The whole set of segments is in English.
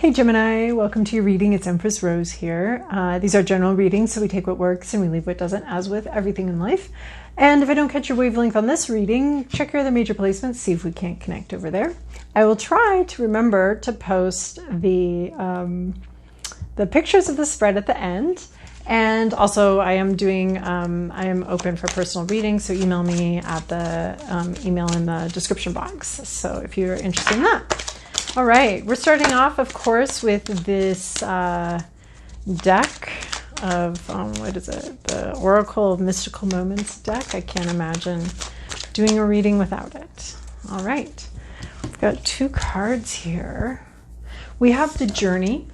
Hey Gemini, welcome to your reading. It's Empress Rose here. These are general readings, so we take what works and we leave what doesn't, as with everything in life. And if I don't catch your wavelength on this reading, check your other major placements, see if we can't connect over there. I will try to remember to post the pictures of the spread at the end. And also I am doing, I am open for personal readings, so email me at the email in the description box. So if you're interested in that. All right, we're starting off, of course, with this deck of, what is it? The Oracle of Mystical Moments deck. I can't imagine doing a reading without it. All right, we've got two cards here. We have the Journey.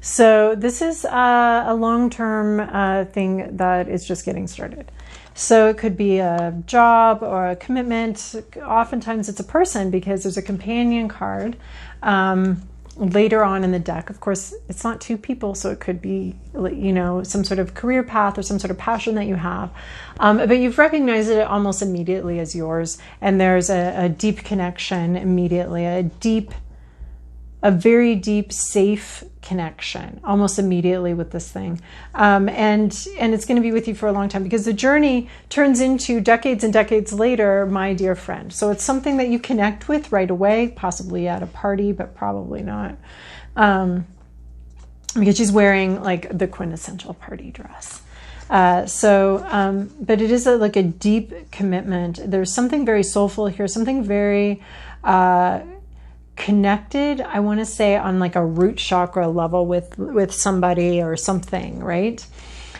So this is a long-term thing that is just getting started. So it could be a job or a commitment. Oftentimes it's a person because there's a companion card later on in the deck. Of course, it's not two people, so it could be, you know, some sort of career path or some sort of passion that you have. But you've recognized it almost immediately as yours, and there's a deep connection immediately, a very deep, safe connection almost immediately with this thing. And it's going to be with you for a long time because the journey turns into decades and decades later, my dear friend. So it's something that you connect with right away, possibly at a party, but probably not. Because she's wearing like the quintessential party dress. But it is like a deep commitment. There's something very soulful here, something very connected, I want to say, on like a root chakra level with somebody or something, right?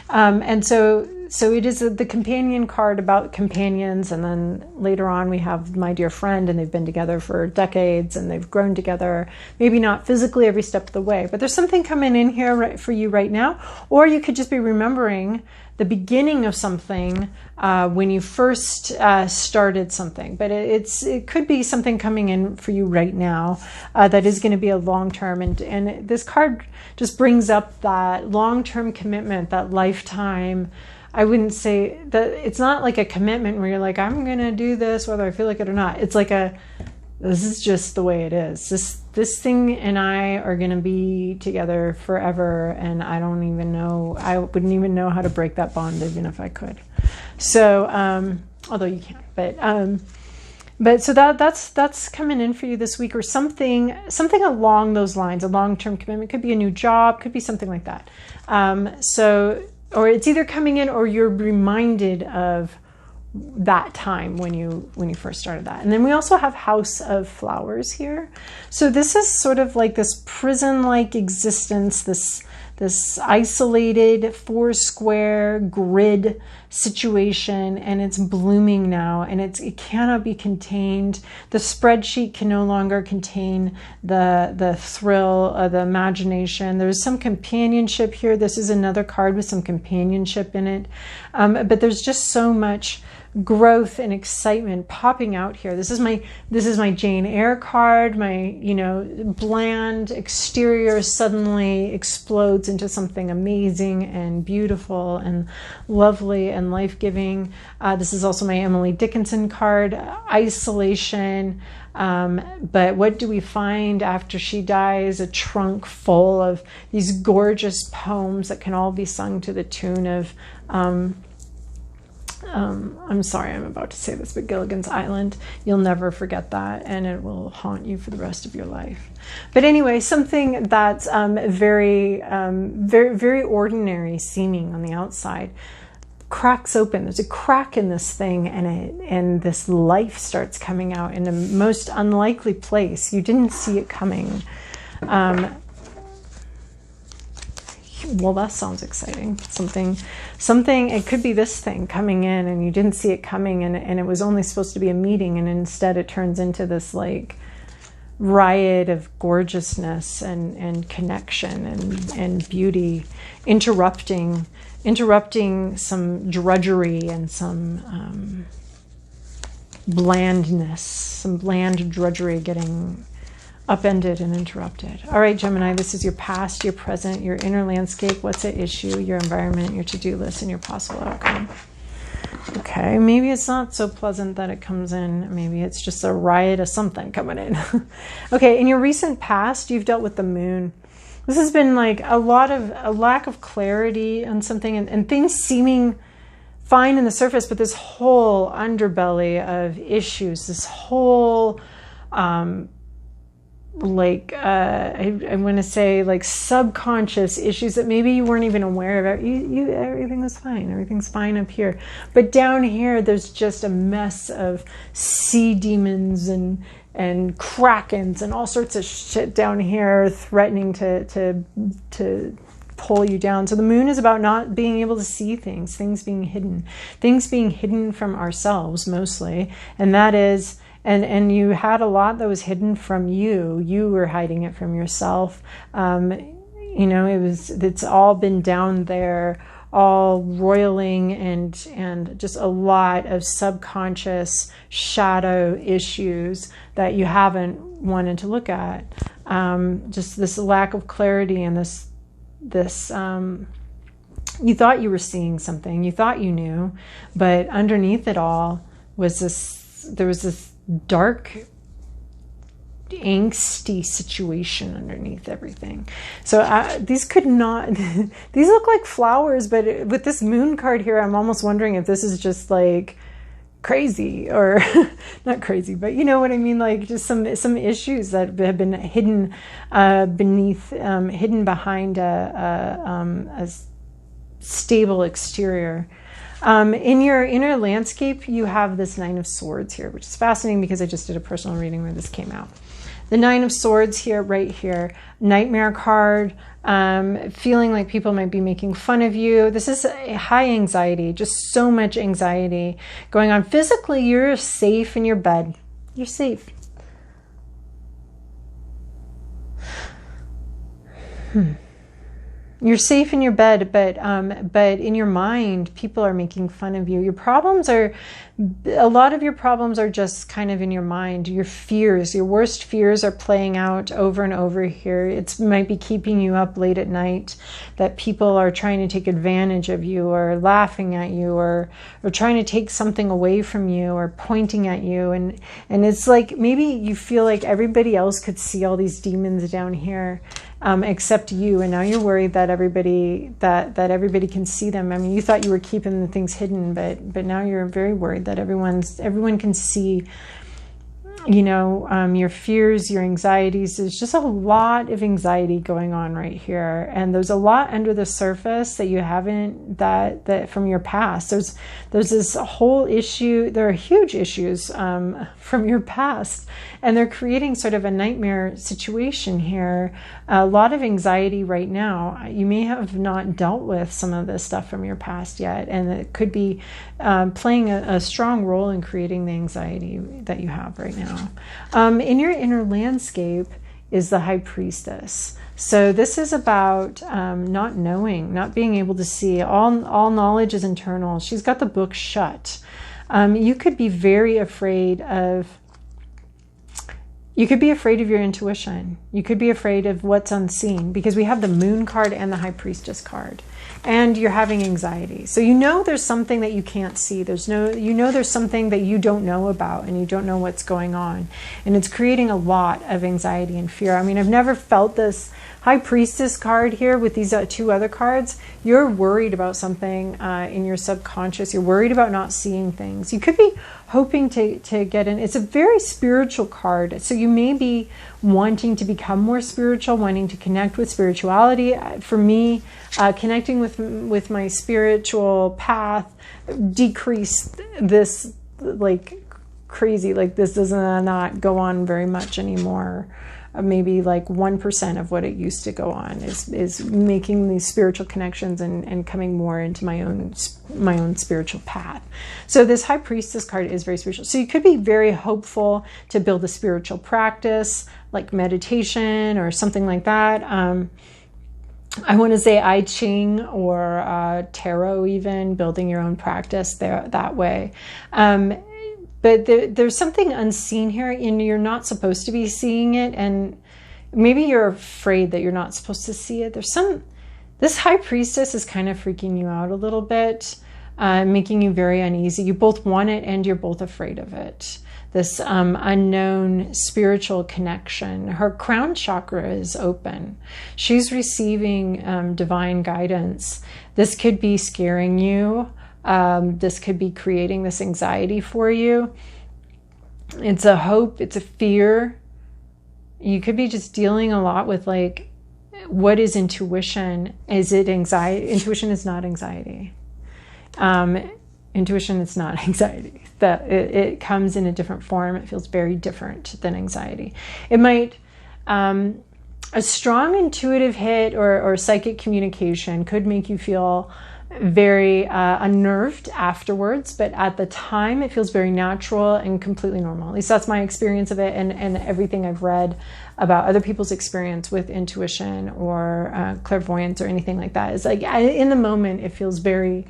And so it is the companion card about companions, and then later on we have my dear friend, and they've been together for decades and they've grown together, maybe not physically every step of the way, but there's something coming in here for you right now. Or you could just be remembering the beginning of something when you first started something. But it could be something coming in for you right now that is going to be a long-term. And this card just brings up that long-term commitment, that lifetime. I wouldn't say that it's not like a commitment where you're like, I'm going to do this whether I feel like it or not. It's like this is just the way it is. This thing and I are going to be together forever, and I don't even know, I wouldn't even know how to break that bond even if I could. So, although you can't, but so that's coming in for you this week, or something along those lines. A long-term commitment could be a new job, could be something like that. Or it's either coming in or you're reminded of that time when you first started that. And then we also have House of Flowers here. So this is sort of like this prison-like existence, this isolated 4-square grid situation, and it's blooming now, and it cannot be contained. The spreadsheet can no longer contain the thrill, the imagination. There's some companionship here. This is another card with some companionship in it. But there's just so much growth and excitement popping out here. This is my Jane Eyre card. My, bland exterior suddenly explodes into something amazing and beautiful and lovely and life-giving. This is also my Emily Dickinson card, isolation. But what do we find after she dies? A trunk full of these gorgeous poems that can all be sung to the tune of I'm sorry I'm about to say this, but Gilligan's Island. You'll never forget that, and it will haunt you for the rest of your life. But anyway, something that's very, very, very ordinary seeming on the outside cracks open. There's a crack in this thing, and this life starts coming out in the most unlikely place. You didn't see it coming. Well, that sounds exciting. Something, it could be this thing coming in and you didn't see it coming, and it was only supposed to be a meeting, and instead it turns into this like riot of gorgeousness and connection and beauty, interrupting some drudgery and some blandness, some bland drudgery getting upended and interrupted. All right, Gemini, this is your past, your present, your inner landscape. What's at issue? Your environment, your to-do list, and your possible outcome. Okay, maybe it's not so pleasant that it comes in. Maybe it's just a riot of something coming in. Okay, in your recent past, you've dealt with the moon. This has been like a lack of clarity on something, and things seeming fine in the surface, but this whole underbelly of issues, this whole I want to say like subconscious issues that maybe you weren't even aware of. Everything was fine. Everything's fine up here, but down here there's just a mess of sea demons and krakens and all sorts of shit down here threatening to pull you down. So the moon is about not being able to see things being hidden from ourselves mostly, and that is. And you had a lot that was hidden from you. You were hiding it from yourself. It's all been down there, all roiling and just a lot of subconscious shadow issues that you haven't wanted to look at. Just this lack of clarity and this you thought you were seeing something, you thought you knew, but underneath it all was there was this dark, angsty situation underneath everything. So these look like flowers, but with this moon card here, I'm almost wondering if this is just like crazy, or not crazy, but you know what I mean, like just some issues that have been hidden hidden behind a stable exterior. In your inner landscape, you have this Nine of Swords here, which is fascinating because I just did a personal reading where this came out. The Nine of Swords here, right here, nightmare card, feeling like people might be making fun of you. This is high anxiety, just so much anxiety going on. Physically, you're safe in your bed. You're safe. You're safe in your bed, but in your mind, people are making fun of you. A lot of your problems are just kind of in your mind. Your fears, your worst fears are playing out over and over here. It might be keeping you up late at night, that people are trying to take advantage of you, or laughing at you, or trying to take something away from you, or pointing at you. And it's like maybe you feel like everybody else could see all these demons down here. Except you, and now you're worried that everybody can see them. I mean, you thought you were keeping the things hidden, but now you're very worried that everyone can see, your fears, your anxieties. There's just a lot of anxiety going on right here, and there's a lot under the surface that you haven't that from your past. There's this whole issue. There are huge issues from your past, and they're creating sort of a nightmare situation here. A lot of anxiety right now. You may have not dealt with some of this stuff from your past yet, and it could be playing a strong role in creating the anxiety that you have right now. In your inner landscape is the High Priestess. So this is about not knowing, not being able to see. All knowledge is internal. She's got the book shut. You could be very afraid of. You could be afraid of your intuition. You could be afraid of what's unseen, because we have the Moon card and the High Priestess card, and you're having anxiety. So there's something that you can't see. There's something that you don't know about, and you don't know what's going on, and it's creating a lot of anxiety and fear. I mean, I've never felt this. High Priestess card here with these two other cards, you're worried about something in your subconscious. You're worried about not seeing things. You could be hoping to get in. It's a very spiritual card. So you may be wanting to become more spiritual, wanting to connect with spirituality. For me, connecting with my spiritual path decreased this like crazy. Like this does not go on very much anymore. Maybe like 1% of what it used to go on is making these spiritual connections and coming more into my own spiritual path. So this High Priestess card is very spiritual. So you could be very hopeful to build a spiritual practice like meditation or something like that. I want to say I Ching or tarot, even building your own practice there that way. But there's something unseen here, and you're not supposed to be seeing it, and maybe you're afraid that you're not supposed to see it. This High Priestess is kind of freaking you out a little bit. making you very uneasy. You both want it and you're both afraid of it. This unknown spiritual connection. Her crown chakra is open. She's receiving divine guidance. This could be scaring you. This could be creating this anxiety for you. It's a hope. It's a fear. You could be just dealing a lot with like, what is intuition? Is it anxiety? Intuition is not anxiety. Intuition is not anxiety. That it comes in a different form. It feels very different than anxiety. It might, a strong intuitive hit or psychic communication could make you feel very unnerved afterwards, but at the time it feels very natural and completely normal. At least that's my experience of it, and everything I've read about other people's experience with intuition or clairvoyance or anything like that is like, in the moment it feels very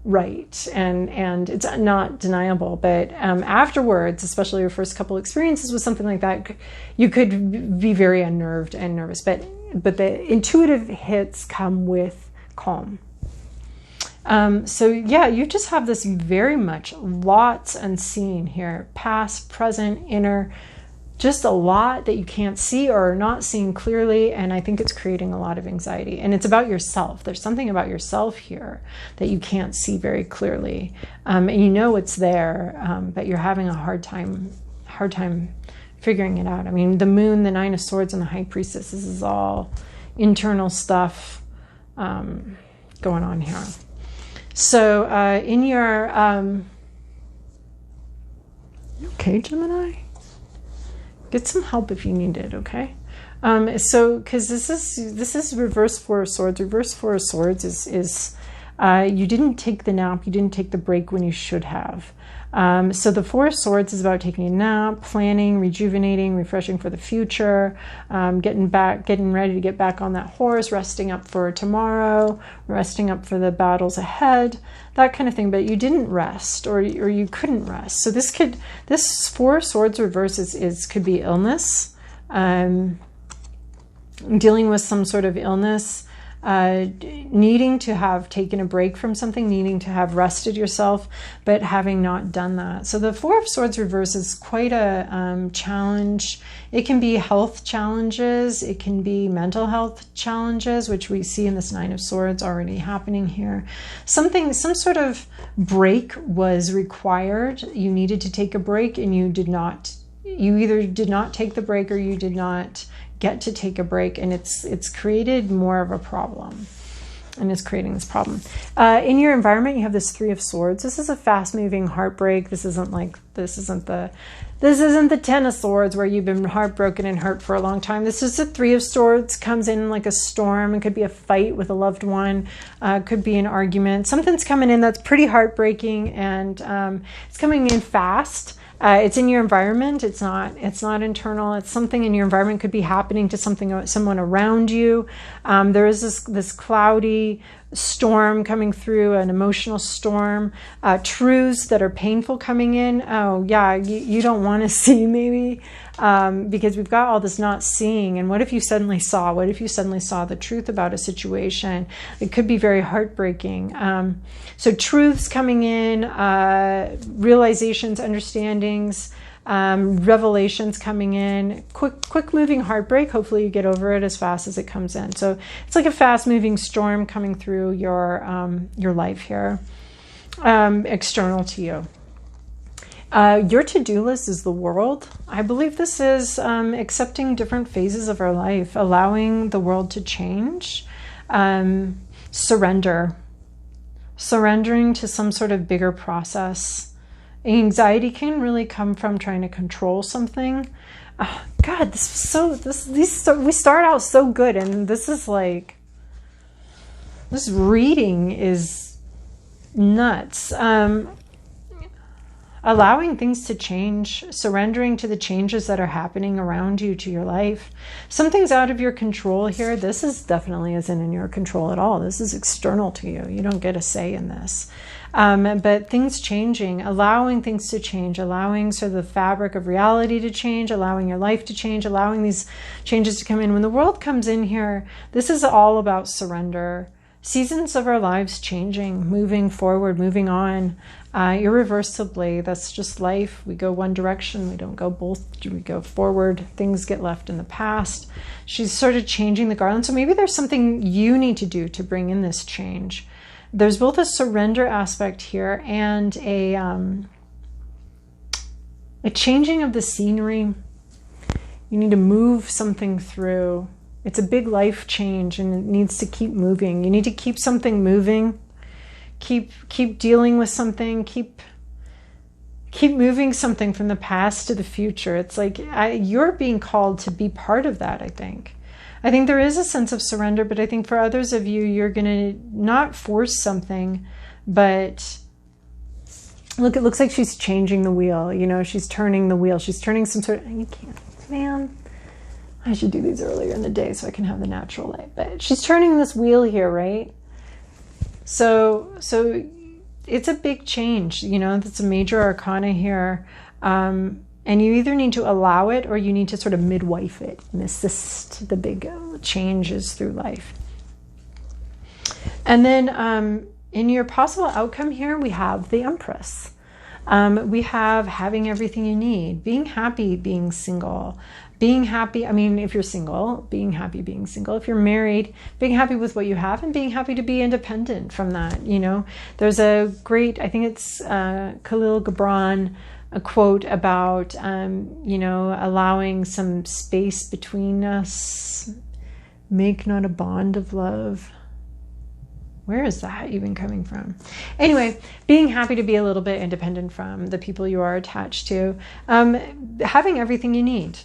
right, and it's not deniable, but afterwards, especially your first couple experiences with something like that, you could be very unnerved and nervous, but the intuitive hits come with calm. So yeah, you just have this very much lots unseen here, past, present, inner, just a lot that you can't see or are not seeing clearly, and I think it's creating a lot of anxiety. And it's about yourself. There's something about yourself here that you can't see very clearly, and you know it's there, but you're having a hard time figuring it out. I mean, the Moon, the Nine of Swords, and the High Priestess. This is all internal stuff going on here. So in your okay, Gemini, get some help if you need it. Okay, so because this is reverse Four of Swords. Reverse Four of Swords is you didn't take the nap, you didn't take the break when you should have. So the Four of Swords is about taking a nap, planning, rejuvenating, refreshing for the future, getting ready to get back on that horse, resting up for tomorrow, resting up for the battles ahead, that kind of thing. But you didn't rest, or you couldn't rest. So this Four of Swords reverse could be illness, dealing with some sort of illness. Needing to have taken a break from something, needing to have rested yourself, but having not done that. So the Four of Swords reverse is quite a challenge. It can be health challenges. It can be mental health challenges, which we see in this Nine of Swords already happening here. Some sort of break was required. You needed to take a break and you did not. You either did not take the break or you did not get to take a break, and it's created more of a problem, and it's creating this problem. In your environment, you have this Three of Swords. This is a fast-moving heartbreak. This isn't the Ten of Swords where you've been heartbroken and hurt for a long time. This is the Three of Swords, comes in like a storm. It could be a fight with a loved one. Could be an argument. Something's coming in that's pretty heartbreaking, and it's coming in fast. It's in your environment. It's not internal. It's something in your environment. Could be happening to someone around you. There is this cloudy storm coming through, an emotional storm. Truths that are painful coming in. Oh yeah, you don't want to see maybe, because we've got all this not seeing. And what if you suddenly saw? What if you suddenly saw the truth about a situation? It could be very heartbreaking. So truths coming in, realizations, understandings, revelations coming in, quick moving heartbreak. Hopefully you get over it as fast as it comes in. So it's like a fast moving storm coming through your life here, external to you. Your to-do list is the world. I believe this is accepting different phases of our life, allowing the world to change, surrendering to some sort of bigger process. Anxiety can really come from trying to control something. Oh, God, we start out so good, and this reading is nuts. Allowing things to change, surrendering to the changes that are happening around you, to your life. Something's out of your control here. This definitely isn't in your control at all. This is external to you. You don't get a say in this. But things changing, allowing things to change, allowing sort of the fabric of reality to change, allowing your life to change, allowing these changes to come in. When the world comes in here, this is all about surrender. seasons of our lives changing, moving forward, moving on, irreversibly. That's just life. We go one direction, we don't go both, we go forward. Things get left in the past. She's sort of changing the garland. So maybe there's something you need to do to bring in this change. There's both a surrender aspect here and a changing of the scenery. You need to move something through. It's a big life change and it needs to keep moving. You need to keep something moving. Keep dealing with something. Keep moving something from the past to the future. It's like you're being called to be part of that, I think. I think there is a sense of surrender, but I think for others of you, you're going to not force something, but look, it looks like she's changing the wheel. You know, she's turning the wheel. She's turning some sort of, you can't, man. I should do these earlier in the day so I can have the natural light. But she's turning this wheel here, right? So it's a big change. You know, that's a major arcana here. And you either need to allow it or you need to sort of midwife it and assist the big changes through life. And then in your possible outcome here, we have the Empress. We have having everything you need, being happy, being single, being happy. I mean, if you're single, being happy, being single. If you're married, being happy with what you have and being happy to be independent from that. You know, there's a great, I think it's Khalil Gibran, a quote about, you know, allowing some space between us, make not a bond of love. Where is that even coming from? Anyway, being happy to be a little bit independent from the people you are attached to, having everything you need.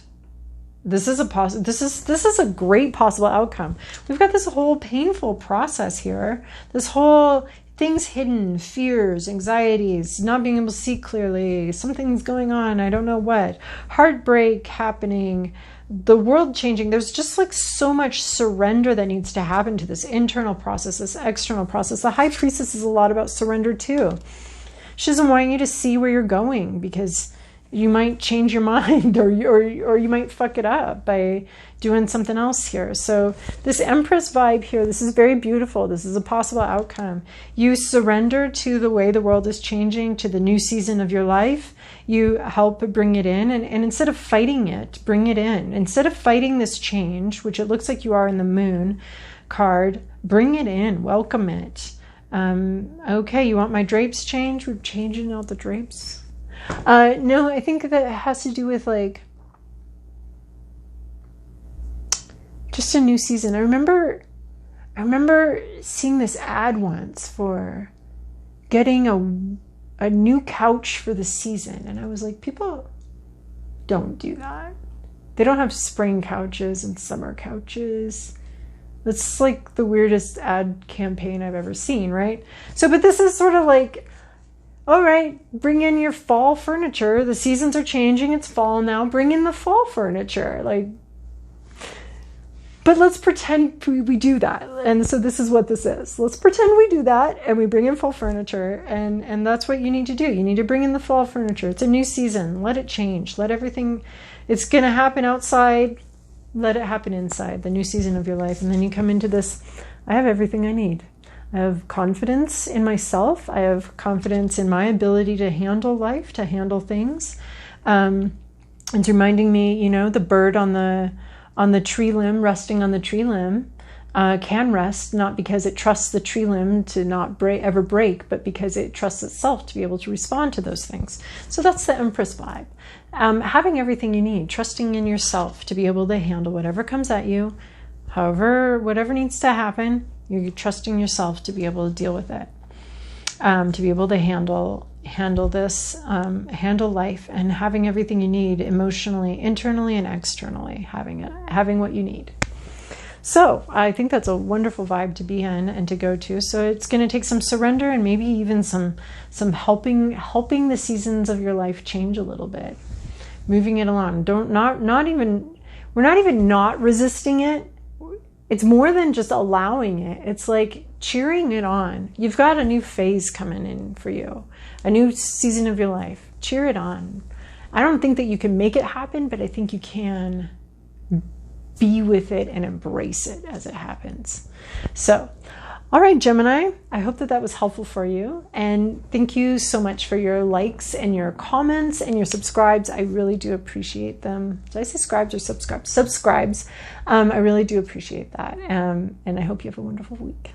This is a great possible outcome. We've got this whole painful process here. This whole things hidden, fears, anxieties, not being able to see clearly, something's going on, I don't know what, heartbreak happening, the world changing. There's just like so much surrender that needs to happen to this internal process, this external process. The High Priestess is a lot about surrender too. She doesn't want you to see where you're going because you might change your mind or you might fuck it up by doing something else here. So this Empress vibe here, this is very beautiful. This is a possible outcome. You surrender to the way the world is changing, to the new season of your life. You help bring it in, and instead of fighting it, bring it in. Instead of fighting this change, which it looks like you are in the Moon card, bring it in, welcome it. Okay, you want my drapes changed? We're changing out the drapes. No, I think that it has to do with like just a new season. I remember seeing this ad once for getting a new couch for the season, and I was like, people don't do that. They don't have spring couches and summer couches. That's like the weirdest ad campaign I've ever seen, right? So, but this is sort of like, all right, bring in your fall furniture. The seasons are changing. It's fall now. Bring in the fall furniture. Like, but let's pretend we do that. And so this is what this is. Let's pretend we do that and we bring in fall furniture. And that's what you need to do. You need to bring in the fall furniture. It's a new season. Let it change. Let everything, it's going to happen outside. Let it happen inside, the new season of your life. And then you come into this, I have everything I need. I have confidence in myself. I have confidence in my ability to handle life, to handle things. It's reminding me, you know, the bird on the tree limb, resting on the tree limb, can rest, not because it trusts the tree limb to not ever break, but because it trusts itself to be able to respond to those things. So that's the Empress vibe. Having everything you need, trusting in yourself to be able to handle whatever comes at you, however, whatever needs to happen. You're trusting yourself to be able to deal with it, to be able to handle this, handle life, and having everything you need emotionally, internally, and externally, having what you need. So I think that's a wonderful vibe to be in and to go to. So it's going to take some surrender and maybe even some helping the seasons of your life change a little bit, moving it along. We're not even not resisting it. It's more than just allowing it. It's like cheering it on. You've got a new phase coming in for you, a new season of your life. Cheer it on. I don't think that you can make it happen, but I think you can be with it and embrace it as it happens. So All right, Gemini, I hope that that was helpful for you. And thank you so much for your likes and your comments and your subscribes. I really do appreciate them. Did I say scribes or subscribes? Subscribes. I really do appreciate that. And I hope you have a wonderful week.